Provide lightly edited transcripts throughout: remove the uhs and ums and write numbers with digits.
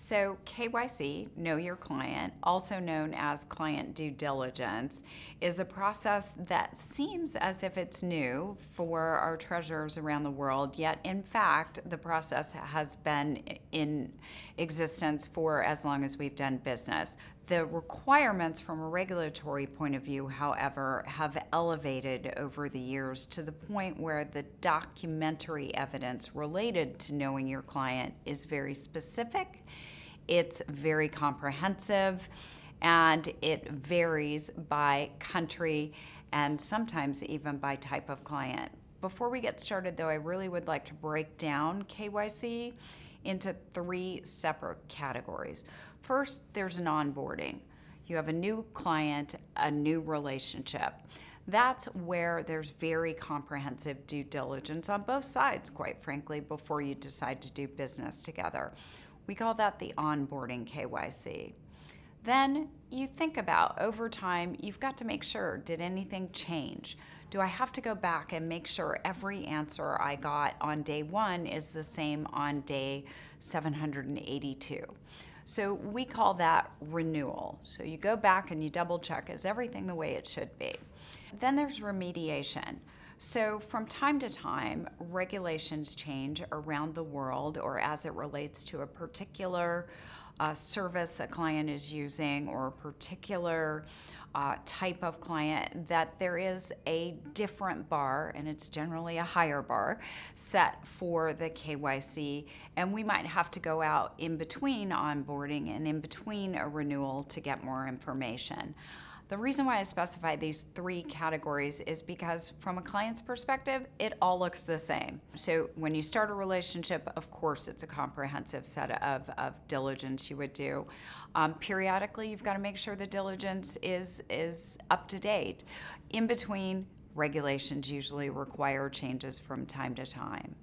So KYC, Know Your Client, also known as client due diligence, is a process that seems as if it's new for our treasurers around the world, yet in fact the process has been in existence for as long as we've done business. The requirements from a regulatory point of view, however, have elevated over the years to the point where the documentary evidence related to knowing your client is very specific, it's very comprehensive, and it varies by country and sometimes even by type of client. Before we get started though, I really would like to break down KYC into three separate categories. First, there's an onboarding. You have a new client, a new relationship. That's where there's very comprehensive due diligence on both sides, quite frankly, before you decide to do business together. We call that the onboarding KYC. Then you think about, over time, you've got to make sure, did anything change? Do I have to go back and make sure every answer I got on day one is the same on day 782? So we call that renewal. So you go back and you double check, is everything the way it should be? Then there's remediation. So from time to time, regulations change around the world, or as it relates to a particular service a client is using, or a particular type of client, that there is a different bar, and it's generally a higher bar, set for the KYC, and we might have to go out in between onboarding and in between a renewal to get more information. The reason why I specify these three categories is because from a client's perspective, it all looks the same. So when you start a relationship, of course, it's a comprehensive set of diligence you would do. Periodically, you've got to make sure the diligence is up to date. In between, regulations usually require changes from time to time.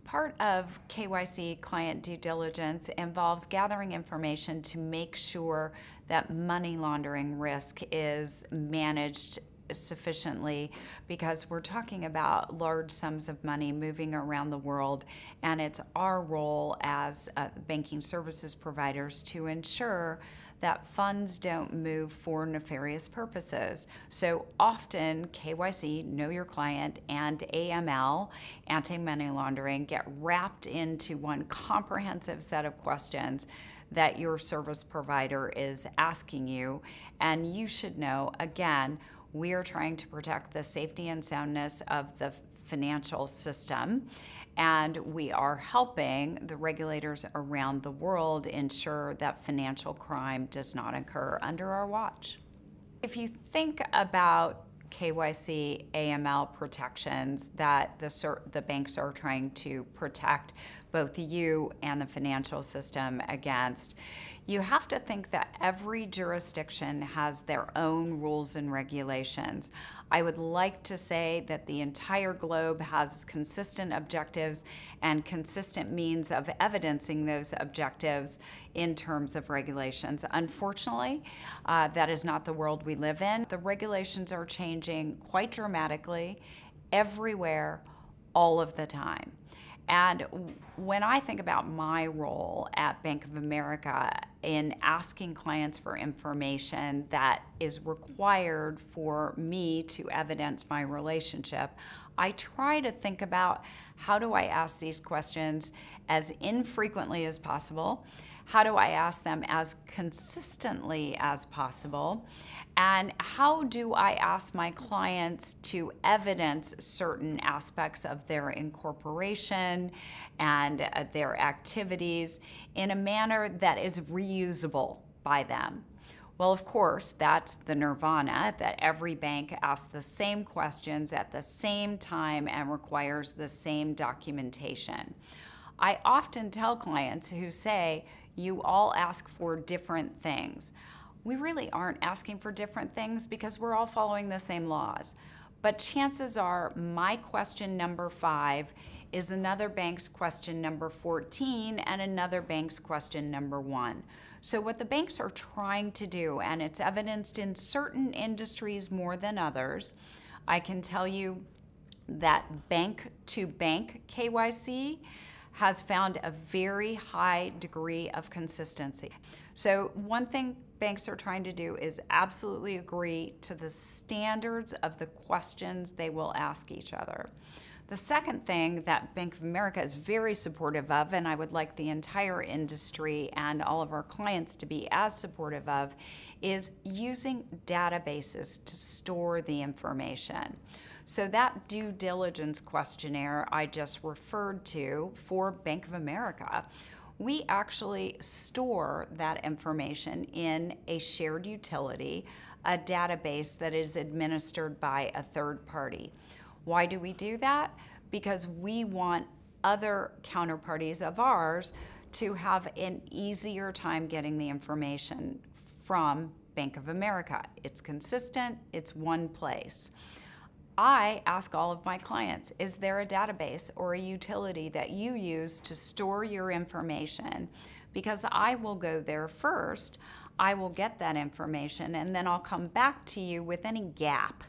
Part of KYC, client due diligence, involves gathering information to make sure that money laundering risk is managed sufficiently, because we're talking about large sums of money moving around the world, and it's our role as banking services providers to ensure that funds don't move for nefarious purposes. So often KYC, Know Your Client, and AML, anti-money laundering, get wrapped into one comprehensive set of questions that your service provider is asking you. And you should know, again, we are trying to protect the safety and soundness of the financial system, and we are helping the regulators around the world ensure that financial crime does not occur under our watch. If you think about KYC AML protections that the banks are trying to protect both you and the financial system against, you have to think that every jurisdiction has their own rules and regulations. I would like to say that the entire globe has consistent objectives and consistent means of evidencing those objectives in terms of regulations. Unfortunately, that is not the world we live in. The regulations are changing quite dramatically everywhere, all of the time. And when I think about my role at Bank of America in asking clients for information that is required for me to evidence my relationship, I try to think about, how do I ask these questions as infrequently as possible? How do I ask them as consistently as possible? And how do I ask my clients to evidence certain aspects of their incorporation and their activities in a manner that is reusable by them? Well, of course, that's the nirvana, that every bank asks the same questions at the same time and requires the same documentation. I often tell clients who say, you all ask for different things. We really aren't asking for different things because we're all following the same laws. But chances are my question number 5 is another bank's question number 14 and another bank's question number 1. So what the banks are trying to do, and it's evidenced in certain industries more than others, I can tell you that bank-to-bank KYC has found a very high degree of consistency. So one thing banks are trying to do is absolutely agree to the standards of the questions they will ask each other. The second thing that Bank of America is very supportive of, and I would like the entire industry and all of our clients to be as supportive of, is using databases to store the information. So that due diligence questionnaire I just referred to for Bank of America, we actually store that information in a shared utility, a database that is administered by a third party. Why do we do that? Because we want other counterparties of ours to have an easier time getting the information from Bank of America. It's consistent, it's one place. I ask all of my clients, is there a database or a utility that you use to store your information? Because I will go there first, I will get that information, and then I'll come back to you with any gap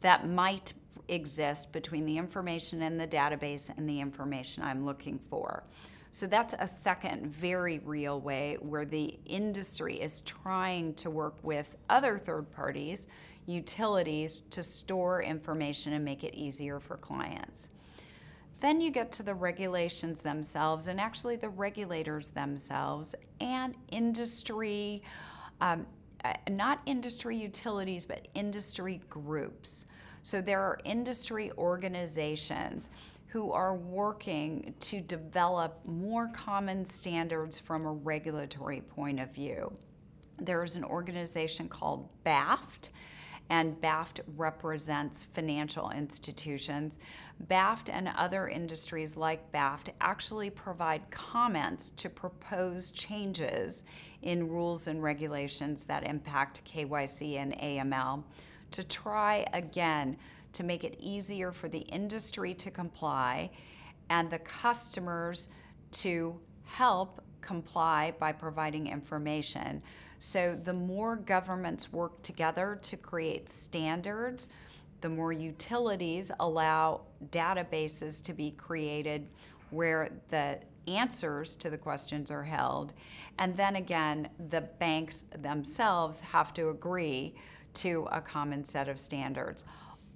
that might exist between the information in the database and the information I'm looking for. So that's a second very real way where the industry is trying to work with other third parties, utilities, to store information and make it easier for clients. Then you get to the regulations themselves, and actually the regulators themselves and industry, not industry utilities, but industry groups. So there are industry organizations who are working to develop more common standards from a regulatory point of view. There's an organization called BAFT, and BAFT represents financial institutions. BAFT and other industries like BAFT actually provide comments to proposed changes in rules and regulations that impact KYC and AML to try again to make it easier for the industry to comply and the customers to help comply by providing information. So the more governments work together to create standards, the more utilities allow databases to be created where the answers to the questions are held. And then again, the banks themselves have to agree to a common set of standards.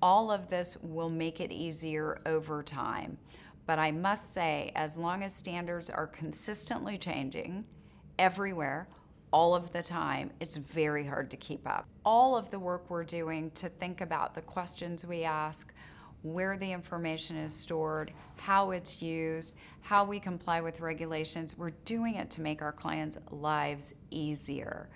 All of this will make it easier over time. But I must say, as long as standards are consistently changing everywhere, all of the time, it's very hard to keep up. All of the work we're doing to think about the questions we ask, where the information is stored, how it's used, how we comply with regulations, we're doing it to make our clients' lives easier.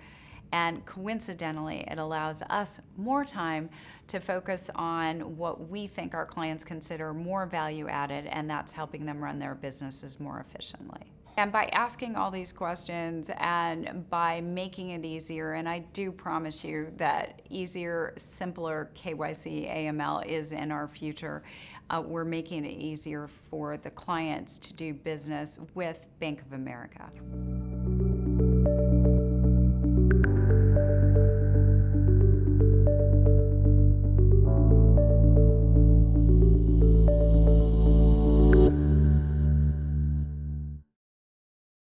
And coincidentally, it allows us more time to focus on what we think our clients consider more value added, and that's helping them run their businesses more efficiently. And by asking all these questions and by making it easier, and I do promise you that easier, simpler KYC AML is in our future, we're making it easier for the clients to do business with Bank of America.